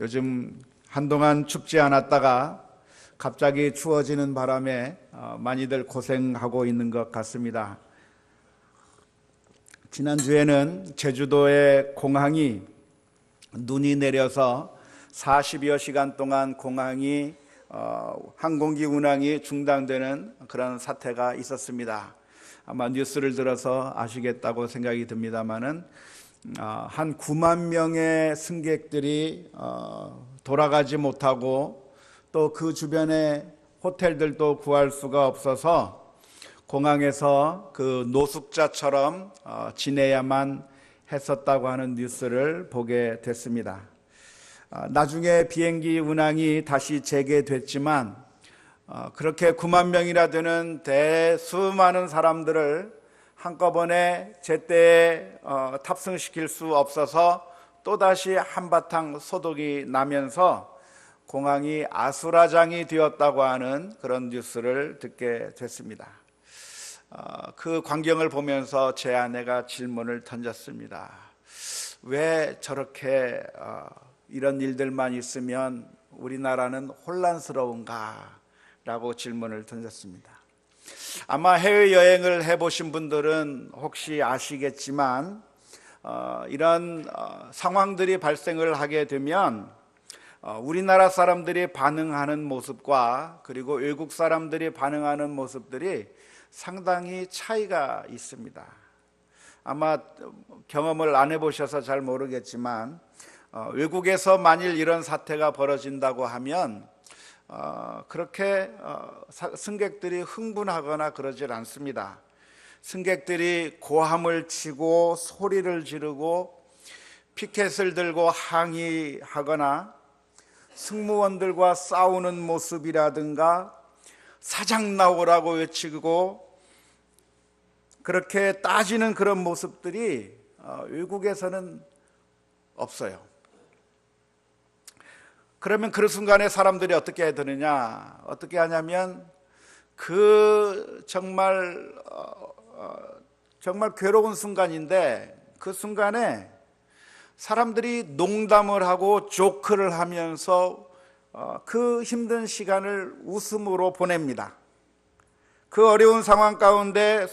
요즘 한동안 춥지 않았다가 갑자기 추워지는 바람에 많이들 고생하고 있는 것 같습니다. 지난주에는 제주도의 공항이 눈이 내려서 40여 시간 동안 공항이 항공기 운항이 중단되는 그런 사태가 있었습니다. 아마 뉴스를 들어서 아시겠다고 생각이 듭니다만은 한 9만 명의 승객들이 돌아가지 못하고 또 그 주변에 호텔들도 구할 수가 없어서 공항에서 그 노숙자처럼 지내야만 했었다고 하는 뉴스를 보게 됐습니다. 나중에 비행기 운항이 다시 재개됐지만 그렇게 9만 명이나 되는 수많은 사람들을 한꺼번에 제때에 탑승시킬 수 없어서 또다시 한바탕 소동이 나면서 공항이 아수라장이 되었다고 하는 그런 뉴스를 듣게 됐습니다. 그 광경을 보면서 제 아내가 질문을 던졌습니다. 왜 저렇게 이런 일들만 있으면 우리나라는 혼란스러운가? 라고 질문을 던졌습니다. 아마 해외여행을 해보신 분들은 혹시 아시겠지만 이런 상황들이 발생을 하게 되면 우리나라 사람들이 반응하는 모습과 그리고 외국 사람들이 반응하는 모습들이 상당히 차이가 있습니다. 아마 경험을 안 해보셔서 잘 모르겠지만 외국에서 만일 이런 사태가 벌어진다고 하면 그렇게 승객들이 흥분하거나 그러질 않습니다. 승객들이 고함을 치고 소리를 지르고 피켓을 들고 항의하거나 승무원들과 싸우는 모습이라든가 사장 나오라고 외치고 그렇게 따지는 그런 모습들이 외국에서는 없어요. 그러면 그 순간에 사람들이 어떻게 되느냐? 어떻게 하냐면 그 정말 괴로운 순간인데 그 순간에 사람들이 농담을 하고 조크를 하면서 그 힘든 시간을 웃음으로 보냅니다. 그 어려운 상황 가운데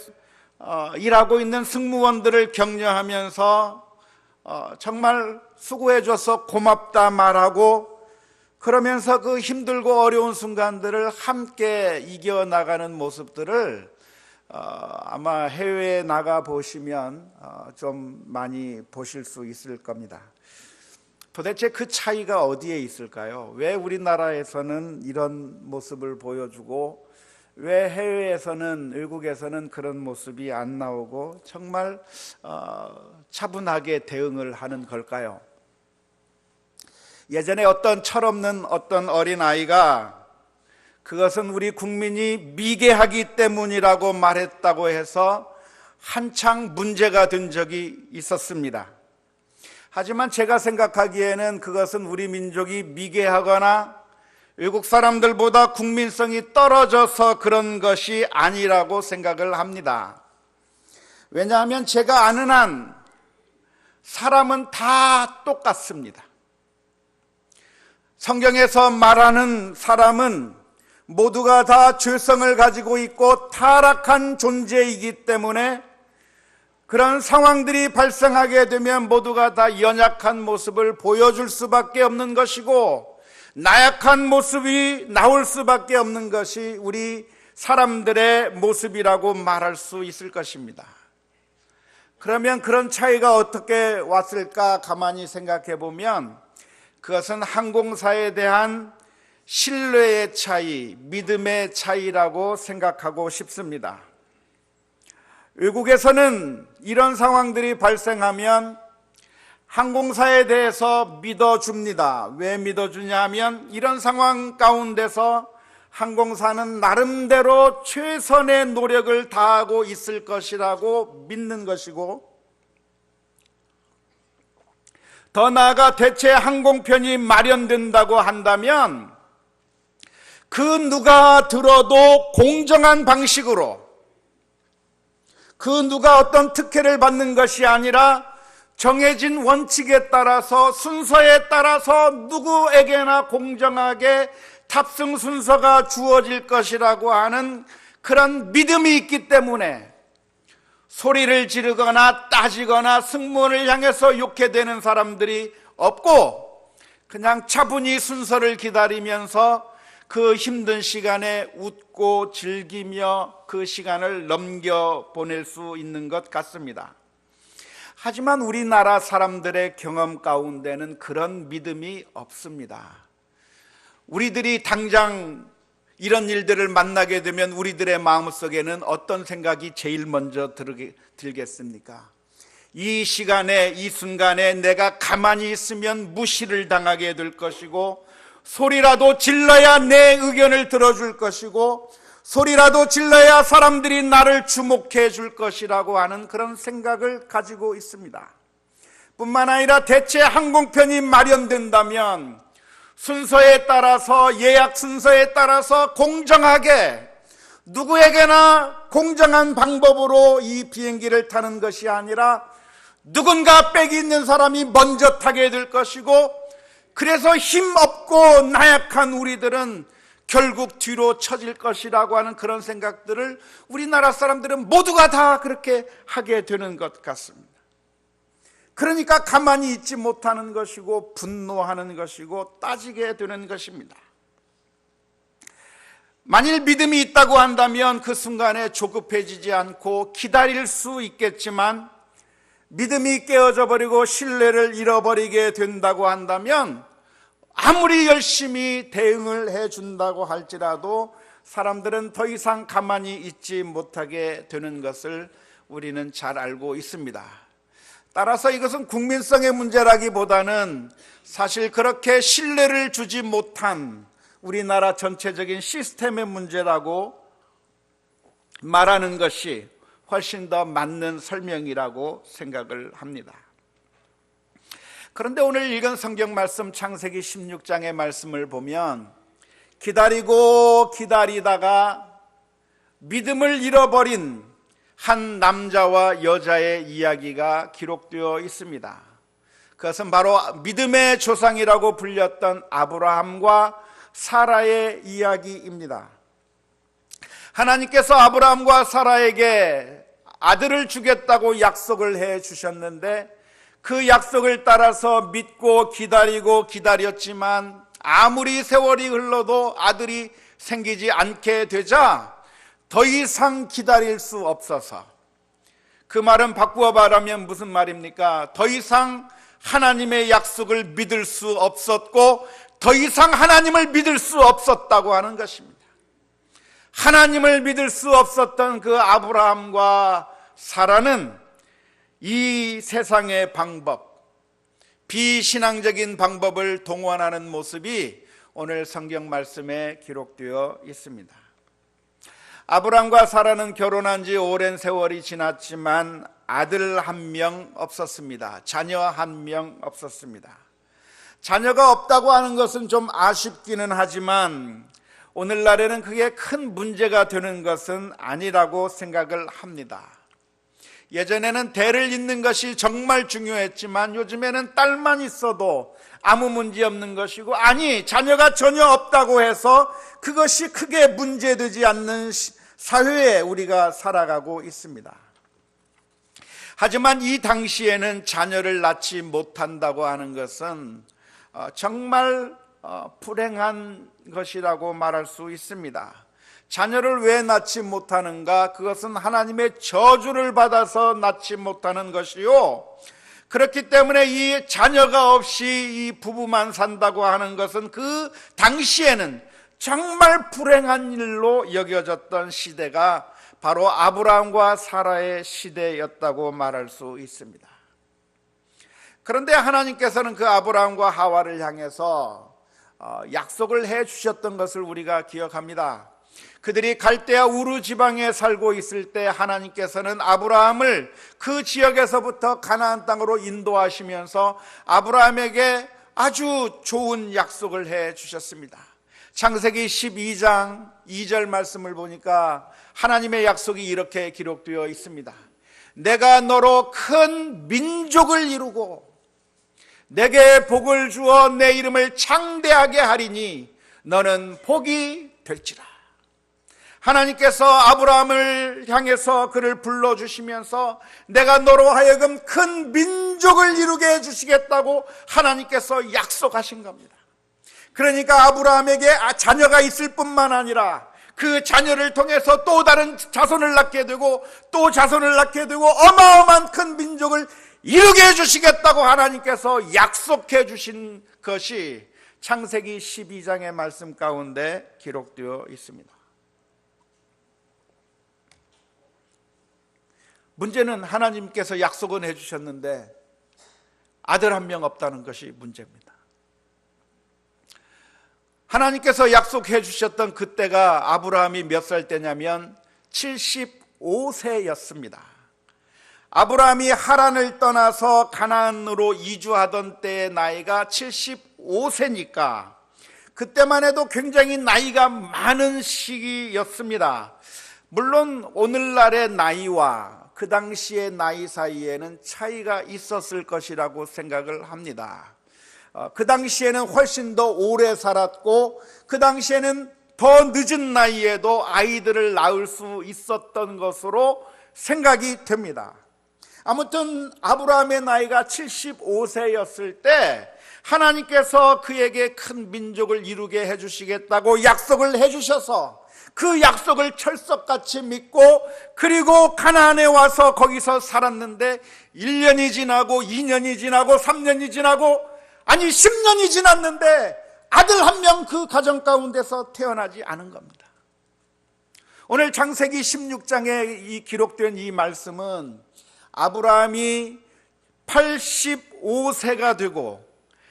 일하고 있는 승무원들을 격려하면서 정말 수고해줘서 고맙다 말하고 그러면서 그 힘들고 어려운 순간들을 함께 이겨나가는 모습들을 아마 해외에 나가 보시면 좀 많이 보실 수 있을 겁니다. 도대체 그 차이가 어디에 있을까요? 왜 우리나라에서는 이런 모습을 보여주고 왜 해외에서는 외국에서는 그런 모습이 안 나오고 정말 차분하게 대응을 하는 걸까요? 예전에 어떤 철없는 어떤 어린아이가 그것은 우리 국민이 미개하기 때문이라고 말했다고 해서 한창 문제가 된 적이 있었습니다. 하지만 제가 생각하기에는 그것은 우리 민족이 미개하거나 외국 사람들보다 국민성이 떨어져서 그런 것이 아니라고 생각을 합니다. 왜냐하면 제가 아는 한 사람은 다 똑같습니다. 성경에서 말하는 사람은 모두가 다 죄성을 가지고 있고 타락한 존재이기 때문에 그런 상황들이 발생하게 되면 모두가 다 연약한 모습을 보여줄 수밖에 없는 것이고 나약한 모습이 나올 수밖에 없는 것이 우리 사람들의 모습이라고 말할 수 있을 것입니다. 그러면 그런 차이가 어떻게 왔을까 가만히 생각해 보면 그것은 항공사에 대한 신뢰의 차이, 믿음의 차이라고 생각하고 싶습니다. 외국에서는 이런 상황들이 발생하면 항공사에 대해서 믿어줍니다. 왜 믿어주냐 하면 이런 상황 가운데서 항공사는 나름대로 최선의 노력을 다하고 있을 것이라고 믿는 것이고 더 나아가 대체 항공편이 마련된다고 한다면 그 누가 들어도 공정한 방식으로 그 누가 어떤 특혜를 받는 것이 아니라 정해진 원칙에 따라서, 순서에 따라서 누구에게나 공정하게 탑승 순서가 주어질 것이라고 하는 그런 믿음이 있기 때문에 소리를 지르거나 따지거나 승무원을 향해서 욕해대는 사람들이 없고, 그냥 차분히 순서를 기다리면서 그 힘든 시간에 웃고 즐기며 그 시간을 넘겨보낼 수 있는 것 같습니다. 하지만 우리나라 사람들의 경험 가운데는 그런 믿음이 없습니다. 우리들이 당장 이런 일들을 만나게 되면 우리들의 마음속에는 어떤 생각이 제일 먼저 들겠습니까? 이 시간에, 이 순간에 내가 가만히 있으면 무시를 당하게 될 것이고, 소리라도 질러야 내 의견을 들어줄 것이고, 소리라도 질러야 사람들이 나를 주목해 줄 것이라고 하는 그런 생각을 가지고 있습니다. 뿐만 아니라 대체 항공편이 마련된다면 순서에 따라서, 예약 순서에 따라서 공정하게 누구에게나 공정한 방법으로 이 비행기를 타는 것이 아니라 누군가 빽이 있는 사람이 먼저 타게 될 것이고, 그래서 힘없고 나약한 우리들은 결국 뒤로 처질 것이라고 하는 그런 생각들을 우리나라 사람들은 모두가 다 그렇게 하게 되는 것 같습니다. 그러니까 가만히 있지 못하는 것이고, 분노하는 것이고, 따지게 되는 것입니다. 만일 믿음이 있다고 한다면 그 순간에 조급해지지 않고 기다릴 수 있겠지만, 믿음이 깨어져 버리고 신뢰를 잃어버리게 된다고 한다면 아무리 열심히 대응을 해준다고 할지라도 사람들은 더 이상 가만히 있지 못하게 되는 것을 우리는 잘 알고 있습니다. 따라서 이것은 국민성의 문제라기보다는 사실 그렇게 신뢰를 주지 못한 우리나라 전체적인 시스템의 문제라고 말하는 것이 훨씬 더 맞는 설명이라고 생각을 합니다. 그런데 오늘 읽은 성경 말씀 창세기 16장의 말씀을 보면 기다리고 기다리다가 믿음을 잃어버린 한 남자와 여자의 이야기가 기록되어 있습니다. 그것은 바로 믿음의 조상이라고 불렸던 아브라함과 사라의 이야기입니다. 하나님께서 아브라함과 사라에게 아들을 주겠다고 약속을 해 주셨는데, 그 약속을 따라서 믿고 기다리고 기다렸지만 아무리 세월이 흘러도 아들이 생기지 않게 되자 더 이상 기다릴 수 없어서, 그 말은 바꾸어 말하면 무슨 말입니까? 더 이상 하나님의 약속을 믿을 수 없었고, 더 이상 하나님을 믿을 수 없었다고 하는 것입니다. 하나님을 믿을 수 없었던 그 아브라함과 사라는 이 세상의 방법, 비신앙적인 방법을 동원하는 모습이 오늘 성경 말씀에 기록되어 있습니다. 아브라함과 사라는 결혼한 지 오랜 세월이 지났지만 아들 한 명 없었습니다. 자녀 한 명 없었습니다. 자녀가 없다고 하는 것은 좀 아쉽기는 하지만 오늘날에는 그게 큰 문제가 되는 것은 아니라고 생각을 합니다. 예전에는 대를 잇는 것이 정말 중요했지만 요즘에는 딸만 있어도 아무 문제 없는 것이고, 아니 자녀가 전혀 없다고 해서 그것이 크게 문제되지 않는 사회에 우리가 살아가고 있습니다. 하지만 이 당시에는 자녀를 낳지 못한다고 하는 것은 정말 불행한 것이라고 말할 수 있습니다. 자녀를 왜 낳지 못하는가? 그것은 하나님의 저주를 받아서 낳지 못하는 것이요, 그렇기 때문에 이 자녀가 없이 이 부부만 산다고 하는 것은 그 당시에는 정말 불행한 일로 여겨졌던 시대가 바로 아브라함과 사라의 시대였다고 말할 수 있습니다. 그런데 하나님께서는 그 아브라함과 하와를 향해서 약속을 해 주셨던 것을 우리가 기억합니다. 그들이 갈대아 우르 지방에 살고 있을 때 하나님께서는 아브라함을 그 지역에서부터 가나안 땅으로 인도하시면서 아브라함에게 아주 좋은 약속을 해 주셨습니다. 창세기 12장 2절 말씀을 보니까 하나님의 약속이 이렇게 기록되어 있습니다. 내가 너로 큰 민족을 이루고 내게 복을 주어 내 이름을 창대하게 하리니 너는 복이 될지라. 하나님께서 아브라함을 향해서 그를 불러주시면서 내가 너로 하여금 큰 민족을 이루게 해주시겠다고 하나님께서 약속하신 겁니다. 그러니까 아브라함에게 자녀가 있을 뿐만 아니라 그 자녀를 통해서 또 다른 자손을 낳게 되고 또 자손을 낳게 되고 어마어마한 큰 민족을 이루게 해주시겠다고 하나님께서 약속해 주신 것이 창세기 12장의 말씀 가운데 기록되어 있습니다. 문제는 하나님께서 약속은 해주셨는데 아들 한 명 없다는 것이 문제입니다. 하나님께서 약속해 주셨던 그때가 아브라함이 몇 살 때냐면 75세였습니다. 아브라함이 하란을 떠나서 가나안으로 이주하던 때의 나이가 75세니까 그때만 해도 굉장히 나이가 많은 시기였습니다. 물론 오늘날의 나이와 그 당시의 나이 사이에는 차이가 있었을 것이라고 생각을 합니다. 그 당시에는 훨씬 더 오래 살았고 그 당시에는 더 늦은 나이에도 아이들을 낳을 수 있었던 것으로 생각이 됩니다. 아무튼 아브라함의 나이가 75세였을 때 하나님께서 그에게 큰 민족을 이루게 해주시겠다고 약속을 해주셔서 그 약속을 철석같이 믿고 그리고 가나안에 와서 거기서 살았는데 1년이 지나고 2년이 지나고 3년이 지나고 아니 10년이 지났는데 아들 한 명 그 가정 가운데서 태어나지 않은 겁니다. 오늘 창세기 16장에 이 기록된 이 말씀은 아브라함이 85세가 되고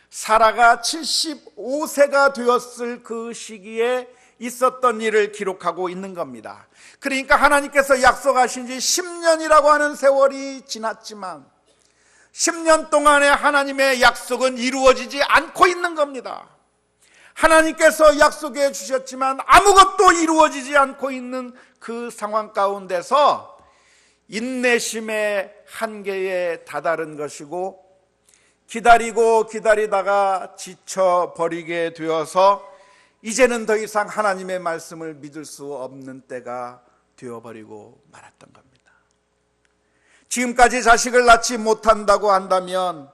사라가 75세가 되었을 그 시기에 있었던 일을 기록하고 있는 겁니다. 그러니까 하나님께서 약속하신 지 10년이라고 하는 세월이 지났지만 10년 동안의 하나님의 약속은 이루어지지 않고 있는 겁니다. 하나님께서 약속해 주셨지만 아무것도 이루어지지 않고 있는 그 상황 가운데서 인내심의 한계에 다다른 것이고 기다리고 기다리다가 지쳐버리게 되어서 이제는 더 이상 하나님의 말씀을 믿을 수 없는 때가 되어버리고 말았던 겁니다. 지금까지 자식을 낳지 못한다고 한다면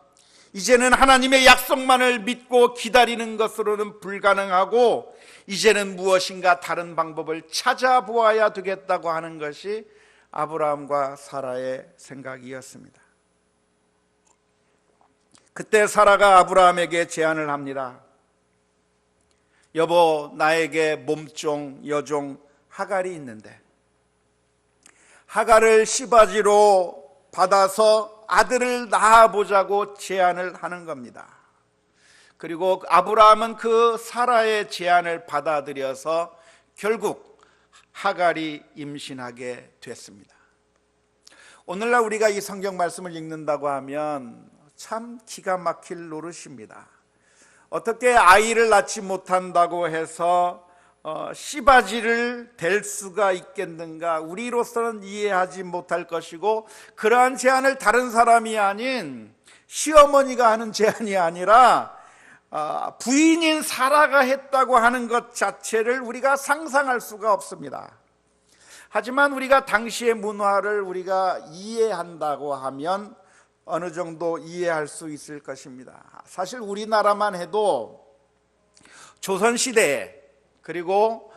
이제는 하나님의 약속만을 믿고 기다리는 것으로는 불가능하고 이제는 무엇인가 다른 방법을 찾아보아야 되겠다고 하는 것이 아브라함과 사라의 생각이었습니다. 그때 사라가 아브라함에게 제안을 합니다. 여보, 나에게 몸종, 여종 하갈이 있는데 하갈을 시바지로 받아서 아들을 낳아보자고 제안을 하는 겁니다. 그리고 아브라함은 그 사라의 제안을 받아들여서 결국 하갈이 임신하게 됐습니다. 오늘날 우리가 이 성경 말씀을 읽는다고 하면 참 기가 막힐 노릇입니다. 어떻게 아이를 낳지 못한다고 해서 씨바지를 댈 수가 있겠는가? 우리로서는 이해하지 못할 것이고 그러한 제안을 다른 사람이 아닌 시어머니가 하는 제안이 아니라 부인인 사라가 했다고 하는 것 자체를 우리가 상상할 수가 없습니다. 하지만 우리가 당시의 문화를 우리가 이해한다고 하면 어느 정도 이해할 수 있을 것입니다. 사실 우리나라만 해도 조선시대에 그리고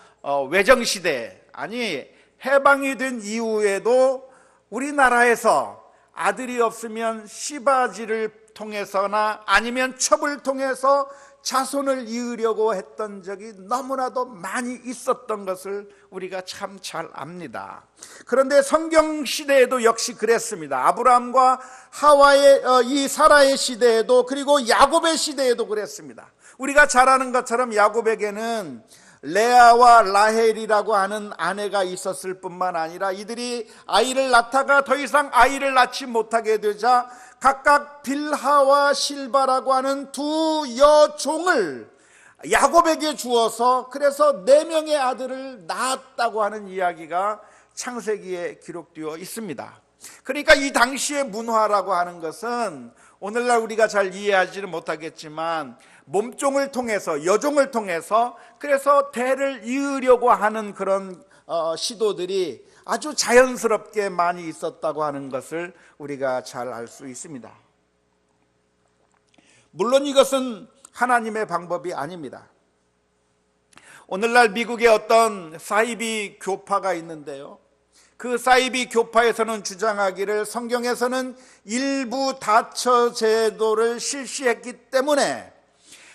외정시대 아니 해방이 된 이후에도 우리나라에서 아들이 없으면 씨바지를 통해서나 아니면 첩을 통해서 자손을 이으려고 했던 적이 너무나도 많이 있었던 것을 우리가 참 잘 압니다. 그런데 성경 시대에도 역시 그랬습니다. 아브라함과 하와의 이 사라의 시대에도 그리고 야곱의 시대에도 그랬습니다. 우리가 잘 아는 것처럼 야곱에게는 레아와 라헬이라고 하는 아내가 있었을 뿐만 아니라 이들이 아이를 낳다가 더 이상 아이를 낳지 못하게 되자 각각 빌하와 실바라고 하는 두 여종을 야곱에게 주어서 그래서 4명의 아들을 낳았다고 하는 이야기가 창세기에 기록되어 있습니다. 그러니까 이 당시의 문화라고 하는 것은 오늘날 우리가 잘 이해하지는 못하겠지만 몸종을 통해서, 여종을 통해서 그래서 대를 이으려고 하는 그런 시도들이 아주 자연스럽게 많이 있었다고 하는 것을 우리가 잘 알 수 있습니다. 물론 이것은 하나님의 방법이 아닙니다. 오늘날 미국에 어떤 사이비 교파가 있는데요, 그 사이비 교파에서는 주장하기를 성경에서는 일부 다처 제도를 실시했기 때문에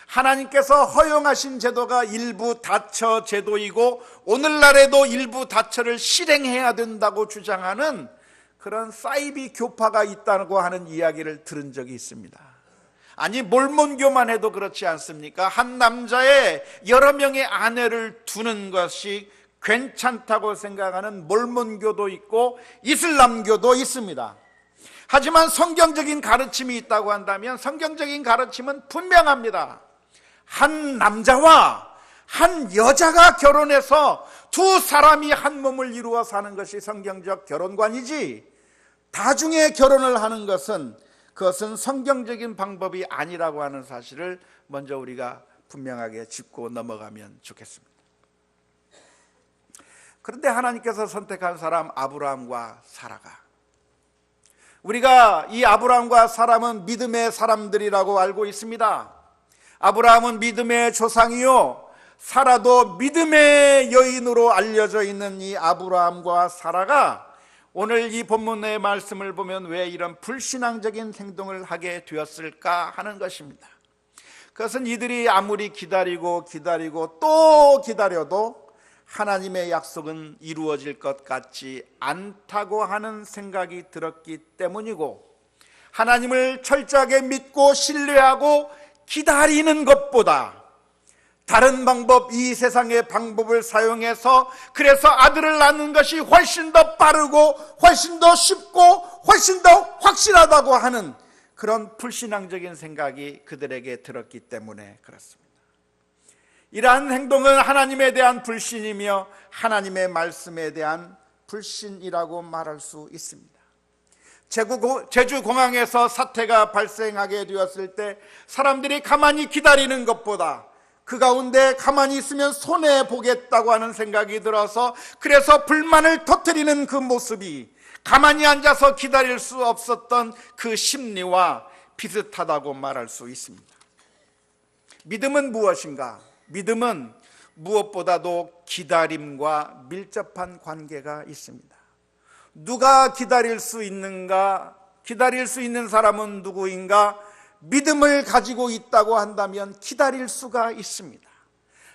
하나님께서 허용하신 제도가 일부 다처 제도이고 오늘날에도 일부 다처를 실행해야 된다고 주장하는 그런 사이비 교파가 있다고 하는 이야기를 들은 적이 있습니다. 아니, 몰몬교만 해도 그렇지 않습니까? 한 남자의 여러 명의 아내를 두는 것이 괜찮다고 생각하는 몰몬교도 있고 이슬람교도 있습니다. 하지만 성경적인 가르침이 있다고 한다면 성경적인 가르침은 분명합니다. 한 남자와 한 여자가 결혼해서 두 사람이 한 몸을 이루어 사는 것이 성경적 결혼관이지, 다중에 결혼을 하는 것은 그것은 성경적인 방법이 아니라고 하는 사실을 먼저 우리가 분명하게 짚고 넘어가면 좋겠습니다. 그런데 하나님께서 선택한 사람 아브라함과 사라가, 우리가 이 아브라함과 사라는 믿음의 사람들이라고 알고 있습니다. 아브라함은 믿음의 조상이요, 사라도 믿음의 여인으로 알려져 있는 이 아브라함과 사라가 오늘 이 본문의 말씀을 보면 왜 이런 불신앙적인 행동을 하게 되었을까 하는 것입니다. 그것은 이들이 아무리 기다리고 또 기다려도 하나님의 약속은 이루어질 것 같지 않다고 하는 생각이 들었기 때문이고, 하나님을 철저하게 믿고 신뢰하고 기다리는 것보다 다른 방법, 이 세상의 방법을 사용해서 그래서 아들을 낳는 것이 훨씬 더 빠르고 훨씬 더 쉽고 훨씬 더 확실하다고 하는 그런 불신앙적인 생각이 그들에게 들었기 때문에 그렇습니다. 이러한 행동은 하나님에 대한 불신이며 하나님의 말씀에 대한 불신이라고 말할 수 있습니다. 제주공항에서 사태가 발생하게 되었을 때 사람들이 가만히 기다리는 것보다 그 가운데 가만히 있으면 손해보겠다고 하는 생각이 들어서 그래서 불만을 터뜨리는 그 모습이 가만히 앉아서 기다릴 수 없었던 그 심리와 비슷하다고 말할 수 있습니다. 믿음은 무엇인가? 믿음은 무엇보다도 기다림과 밀접한 관계가 있습니다. 누가 기다릴 수 있는가? 기다릴 수 있는 사람은 누구인가? 믿음을 가지고 있다고 한다면 기다릴 수가 있습니다.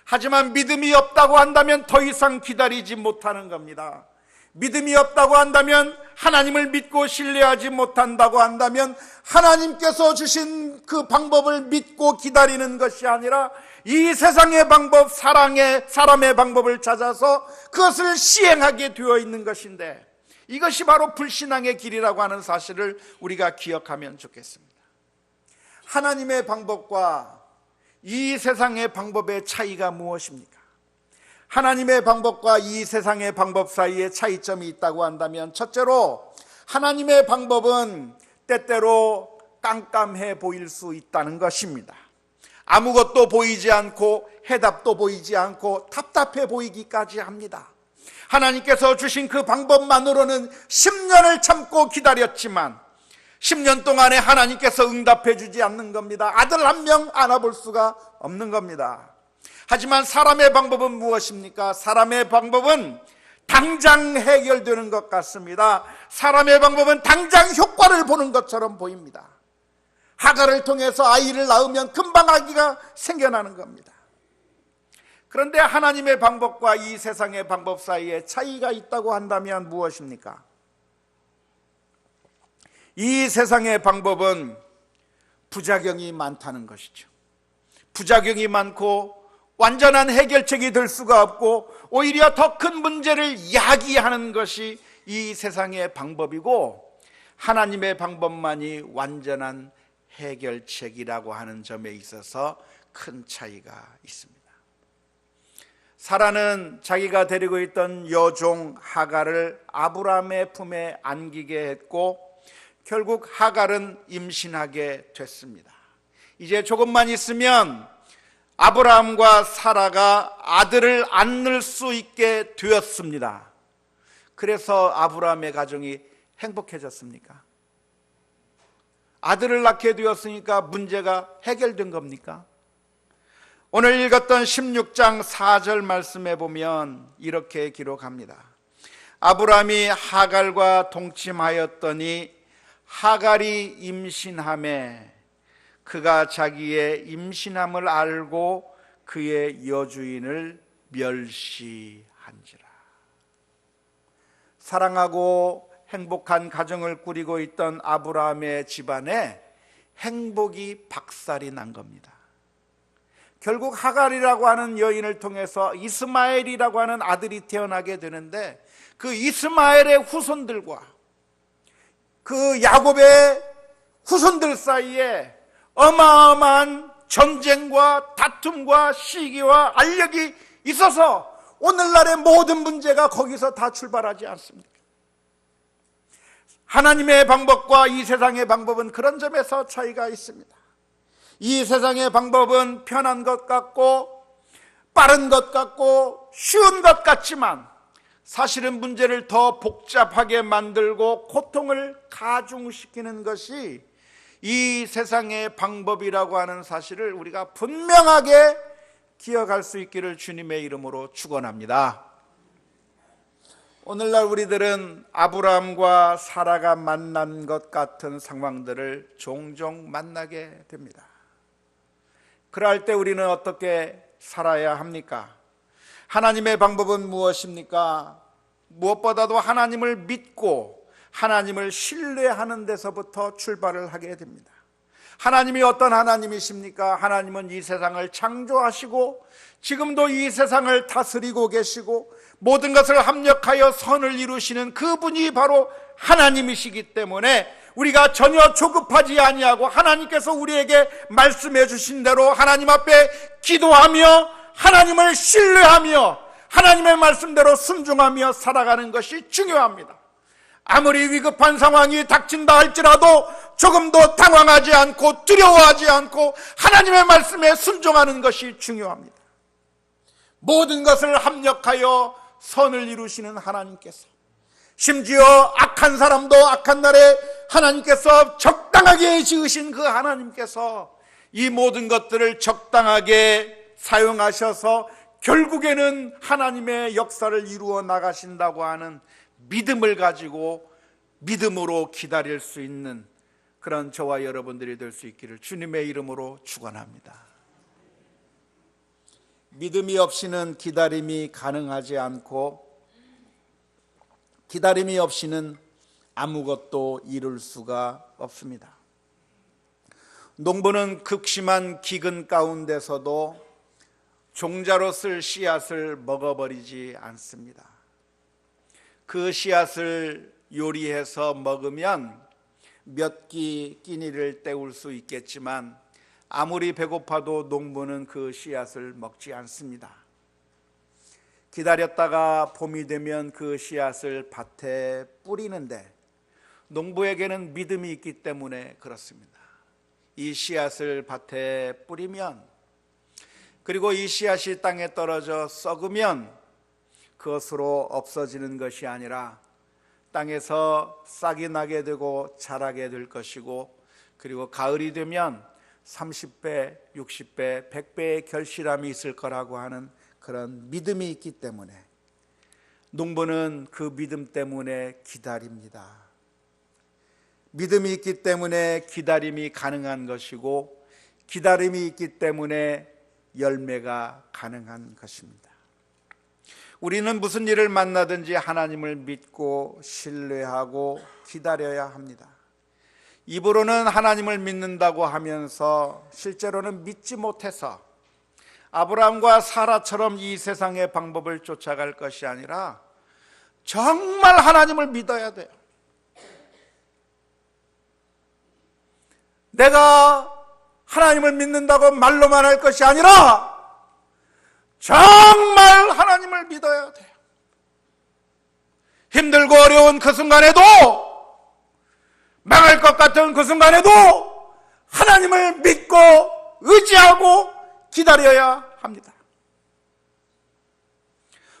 하지만 믿음이 없다고 한다면 더 이상 기다리지 못하는 겁니다. 믿음이 없다고 한다면, 하나님을 믿고 신뢰하지 못한다고 한다면 하나님께서 주신 그 방법을 믿고 기다리는 것이 아니라 이 세상의 방법, 사람의 방법을 찾아서 그것을 시행하게 되어 있는 것인데, 이것이 바로 불신앙의 길이라고 하는 사실을 우리가 기억하면 좋겠습니다. 하나님의 방법과 이 세상의 방법의 차이가 무엇입니까? 하나님의 방법과 이 세상의 방법 사이에 차이점이 있다고 한다면, 첫째로 하나님의 방법은 때때로 깜깜해 보일 수 있다는 것입니다. 아무것도 보이지 않고 해답도 보이지 않고 답답해 보이기까지 합니다. 하나님께서 주신 그 방법만으로는 10년을 참고 기다렸지만 10년 동안에 하나님께서 응답해 주지 않는 겁니다. 아들 한 명 안아볼 수가 없는 겁니다. 하지만 사람의 방법은 무엇입니까? 사람의 방법은 당장 해결되는 것 같습니다. 사람의 방법은 당장 효과를 보는 것처럼 보입니다. 하가를 통해서 아이를 낳으면 금방 아기가 생겨나는 겁니다. 그런데 하나님의 방법과 이 세상의 방법 사이에 차이가 있다고 한다면 무엇입니까? 이 세상의 방법은 부작용이 많다는 것이죠. 부작용이 많고 완전한 해결책이 될 수가 없고 오히려 더 큰 문제를 야기하는 것이 이 세상의 방법이고, 하나님의 방법만이 완전한 해결책이라고 하는 점에 있어서 큰 차이가 있습니다. 사라는 자기가 데리고 있던 여종 하갈을 아브라함의 품에 안기게 했고 결국 하갈은 임신하게 됐습니다. 이제 조금만 있으면 아브라함과 사라가 아들을 안을 수 있게 되었습니다. 그래서 아브라함의 가정이 행복해졌습니까? 아들을 낳게 되었으니까 문제가 해결된 겁니까? 오늘 읽었던 16장 4절 말씀에 보면 이렇게 기록합니다. 아브라함이 하갈과 동침하였더니 하갈이 임신하매 그가 자기의 임신함을 알고 그의 여주인을 멸시한지라. 사랑하고 행복한 가정을 꾸리고 있던 아브라함의 집안에 행복이 박살이 난 겁니다. 결국 하갈이라고 하는 여인을 통해서 이스마엘이라고 하는 아들이 태어나게 되는데 그 이스마엘의 후손들과 그 야곱의 후손들 사이에 어마어마한 전쟁과 다툼과 시기와 알력이 있어서 오늘날의 모든 문제가 거기서 다 출발하지 않습니까? 하나님의 방법과 이 세상의 방법은 그런 점에서 차이가 있습니다. 이 세상의 방법은 편한 것 같고 빠른 것 같고 쉬운 것 같지만 사실은 문제를 더 복잡하게 만들고 고통을 가중시키는 것이 이 세상의 방법이라고 하는 사실을 우리가 분명하게 기억할 수 있기를 주님의 이름으로 축원합니다. 오늘날 우리들은 아브라함과 사라가 만난 것 같은 상황들을 종종 만나게 됩니다. 그럴 때 우리는 어떻게 살아야 합니까? 하나님의 방법은 무엇입니까? 무엇보다도 하나님을 믿고 하나님을 신뢰하는 데서부터 출발을 하게 됩니다. 하나님이 어떤 하나님이십니까? 하나님은 이 세상을 창조하시고 지금도 이 세상을 다스리고 계시고 모든 것을 합력하여 선을 이루시는 그분이 바로 하나님이시기 때문에 우리가 전혀 조급하지 아니하고 하나님께서 우리에게 말씀해 주신 대로 하나님 앞에 기도하며 하나님을 신뢰하며 하나님의 말씀대로 순종하며 살아가는 것이 중요합니다. 아무리 위급한 상황이 닥친다 할지라도 조금도 당황하지 않고 두려워하지 않고 하나님의 말씀에 순종하는 것이 중요합니다. 모든 것을 합력하여 선을 이루시는 하나님께서 심지어 악한 사람도 악한 날에 하나님께서 적당하게 지으신 그 하나님께서 이 모든 것들을 적당하게 사용하셔서 결국에는 하나님의 역사를 이루어 나가신다고 하는 믿음을 가지고 믿음으로 기다릴 수 있는 그런 저와 여러분들이 될 수 있기를 주님의 이름으로 축원합니다. 믿음이 없이는 기다림이 가능하지 않고 기다림이 없이는 아무것도 이룰 수가 없습니다. 농부는 극심한 기근 가운데서도 종자로 쓸 씨앗을 먹어버리지 않습니다. 그 씨앗을 요리해서 먹으면 몇 끼 끼니를 때울 수 있겠지만 아무리 배고파도 농부는 그 씨앗을 먹지 않습니다. 기다렸다가 봄이 되면 그 씨앗을 밭에 뿌리는데 농부에게는 믿음이 있기 때문에 그렇습니다. 이 씨앗을 밭에 뿌리면 그리고 이 씨앗이 땅에 떨어져 썩으면 그것으로 없어지는 것이 아니라 땅에서 싹이 나게 되고 자라게 될 것이고 그리고 가을이 되면 30배, 60배, 100배의 결실함이 있을 거라고 하는 그런 믿음이 있기 때문에 농부는 그 믿음 때문에 기다립니다. 믿음이 있기 때문에 기다림이 가능한 것이고 기다림이 있기 때문에 열매가 가능한 것입니다. 우리는 무슨 일을 만나든지 하나님을 믿고 신뢰하고 기다려야 합니다. 입으로는 하나님을 믿는다고 하면서 실제로는 믿지 못해서 아브라함과 사라처럼 이 세상의 방법을 쫓아갈 것이 아니라 정말 하나님을 믿어야 돼요. 내가 하나님을 믿는다고 말로만 할 것이 아니라 정말 하나님을 믿어야 돼요. 힘들고 어려운 그 순간에도, 망할 것 같은 그 순간에도 하나님을 믿고 의지하고 기다려야 합니다.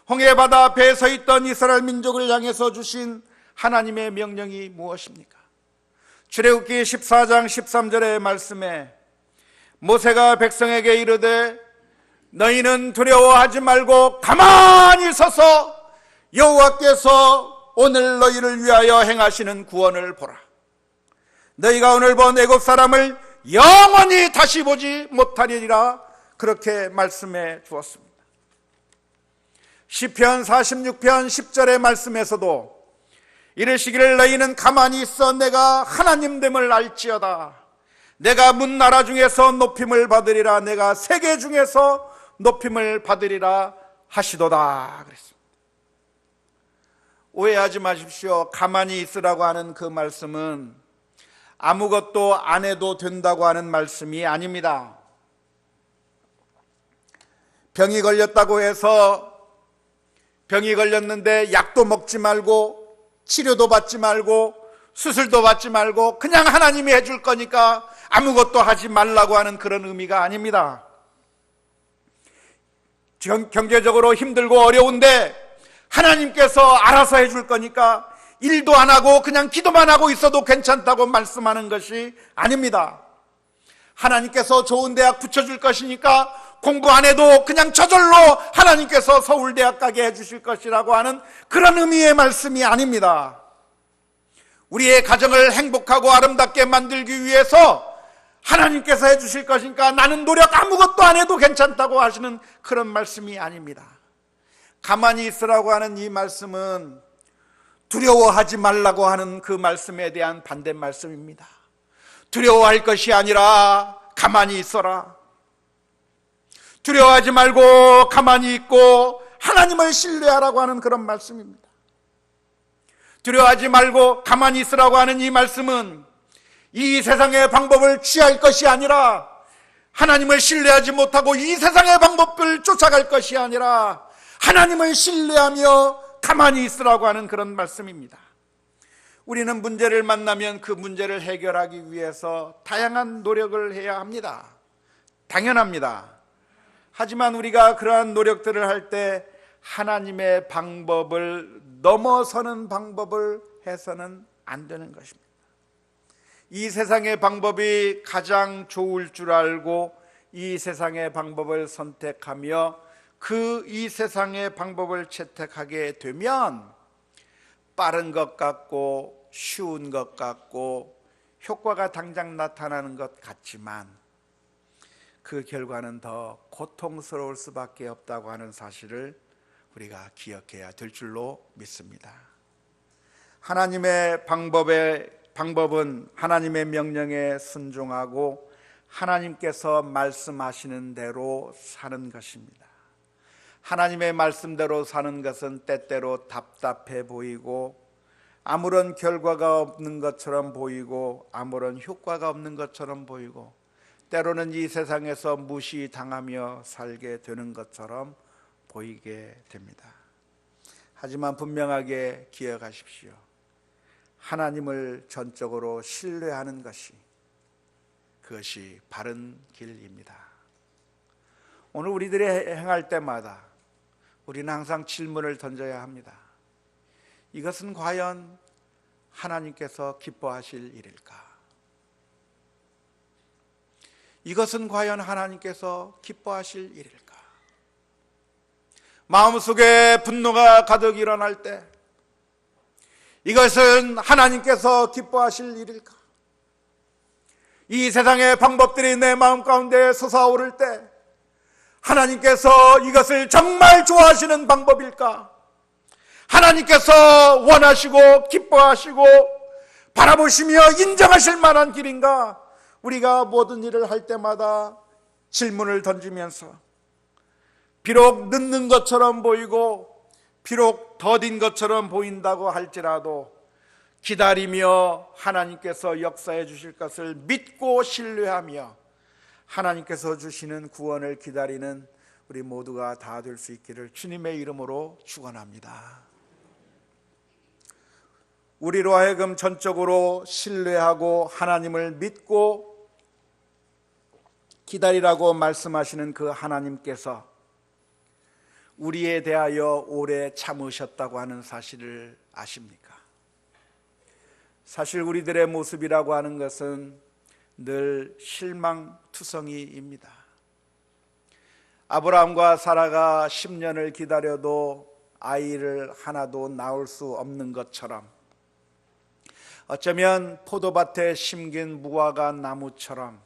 홍해바다 앞에 서 있던 이스라엘 민족을 향해서 주신 하나님의 명령이 무엇입니까? 출애굽기 14장 13절의 말씀에 모세가 백성에게 이르되 너희는 두려워하지 말고 가만히 서서 여호와께서 오늘 너희를 위하여 행하시는 구원을 보라. 너희가 오늘 본 애굽 사람을 영원히 다시 보지 못하리라, 그렇게 말씀해 주었습니다. 시편 46편 10절의 말씀에서도 이르시기를 너희는 가만히 있어 내가 하나님됨을 알지어다. 내가 문나라 중에서 높임을 받으리라. 내가 세계 중에서 높임을 받으리라 하시도다 그랬습니다. 오해하지 마십시오. 가만히 있으라고 하는 그 말씀은 아무것도 안 해도 된다고 하는 말씀이 아닙니다. 병이 걸렸다고 해서 병이 걸렸는데 약도 먹지 말고 치료도 받지 말고 수술도 받지 말고 그냥 하나님이 해줄 거니까 아무것도 하지 말라고 하는 그런 의미가 아닙니다. 경제적으로 힘들고 어려운데 하나님께서 알아서 해줄 거니까 일도 안 하고 그냥 기도만 하고 있어도 괜찮다고 말씀하는 것이 아닙니다. 하나님께서 좋은 대학 붙여줄 것이니까 공부 안 해도 그냥 저절로 하나님께서 서울대학 가게 해주실 것이라고 하는 그런 의미의 말씀이 아닙니다. 우리의 가정을 행복하고 아름답게 만들기 위해서 하나님께서 해주실 것이니까 나는 노력 아무것도 안 해도 괜찮다고 하시는 그런 말씀이 아닙니다. 가만히 있으라고 하는 이 말씀은 두려워하지 말라고 하는 그 말씀에 대한 반대 말씀입니다. 두려워할 것이 아니라 가만히 있어라. 두려워하지 말고 가만히 있고 하나님을 신뢰하라고 하는 그런 말씀입니다. 두려워하지 말고 가만히 있으라고 하는 이 말씀은 이 세상의 방법을 취할 것이 아니라, 하나님을 신뢰하지 못하고 이 세상의 방법을 쫓아갈 것이 아니라 하나님을 신뢰하며 가만히 있으라고 하는 그런 말씀입니다. 우리는 문제를 만나면 그 문제를 해결하기 위해서 다양한 노력을 해야 합니다. 당연합니다. 하지만 우리가 그러한 노력들을 할 때 하나님의 방법을 넘어서는 방법을 해서는 안 되는 것입니다. 이 세상의 방법이 가장 좋을 줄 알고 이 세상의 방법을 선택하며 이 세상의 방법을 채택하게 되면 빠른 것 같고 쉬운 것 같고 효과가 당장 나타나는 것 같지만 그 결과는 더 고통스러울 수밖에 없다고 하는 사실을 우리가 기억해야 될 줄로 믿습니다. 하나님의 방법은 하나님의 명령에 순종하고 하나님께서 말씀하시는 대로 사는 것입니다. 하나님의 말씀대로 사는 것은 때때로 답답해 보이고 아무런 결과가 없는 것처럼 보이고 아무런 효과가 없는 것처럼 보이고 때로는 이 세상에서 무시당하며 살게 되는 것처럼 보이게 됩니다. 하지만 분명하게 기억하십시오. 하나님을 전적으로 신뢰하는 그것이 바른 길입니다. 오늘 우리들이 행할 때마다 우리는 항상 질문을 던져야 합니다. 이것은 과연 하나님께서 기뻐하실 일일까? 이것은 과연 하나님께서 기뻐하실 일일까? 마음속에 분노가 가득 일어날 때 이것은 하나님께서 기뻐하실 일일까? 이 세상의 방법들이 내 마음 가운데 솟아오를 때 하나님께서 이것을 정말 좋아하시는 방법일까? 하나님께서 원하시고 기뻐하시고 바라보시며 인정하실 만한 길인가? 우리가 모든 일을 할 때마다 질문을 던지면서 비록 늦는 것처럼 보이고 비록 더딘 것처럼 보인다고 할지라도 기다리며 하나님께서 역사해 주실 것을 믿고 신뢰하며 하나님께서 주시는 구원을 기다리는 우리 모두가 다 될 수 있기를 주님의 이름으로 축원합니다. 우리로 하여금 전적으로 신뢰하고 하나님을 믿고 기다리라고 말씀하시는 그 하나님께서 우리에 대하여 오래 참으셨다고 하는 사실을 아십니까? 사실 우리들의 모습이라고 하는 것은 늘 실망투성이입니다. 아브라함과 사라가 10년을 기다려도 아이를 하나도 낳을 수 없는 것처럼, 어쩌면 포도밭에 심긴 무화과 나무처럼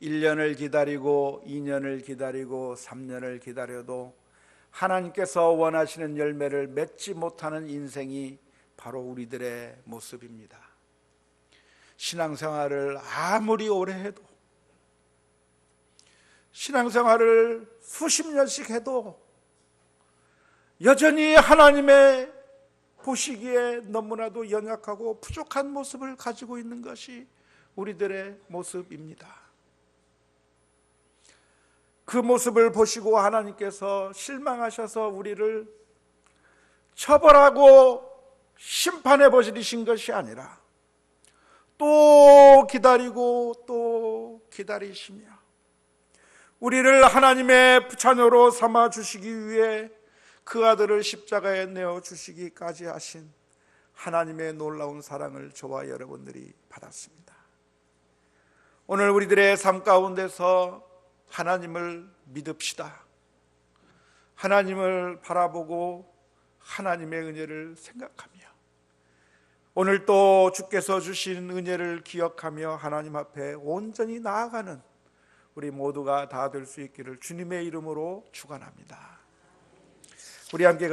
1년을 기다리고 2년을 기다리고 3년을 기다려도 하나님께서 원하시는 열매를 맺지 못하는 인생이 바로 우리들의 모습입니다. 신앙생활을 아무리 오래 해도, 신앙생활을 수십 년씩 해도 여전히 하나님의 보시기에 너무나도 연약하고 부족한 모습을 가지고 있는 것이 우리들의 모습입니다. 그 모습을 보시고 하나님께서 실망하셔서 우리를 처벌하고 심판해 버리신 것이 아니라 또 기다리고 또 기다리시며 우리를 하나님의 자녀로 삼아 주시기 위해 그 아들을 십자가에 내어 주시기까지 하신 하나님의 놀라운 사랑을 저와 여러분들이 받았습니다. 오늘 우리들의 삶 가운데서 하나님을 믿읍시다. 하나님을 바라보고 하나님의 은혜를 생각하며 오늘 또 주께서 주신 은혜를 기억하며 하나님 앞에 온전히 나아가는 우리 모두가 다 될 수 있기를 주님의 이름으로 축원합니다. 우리 함께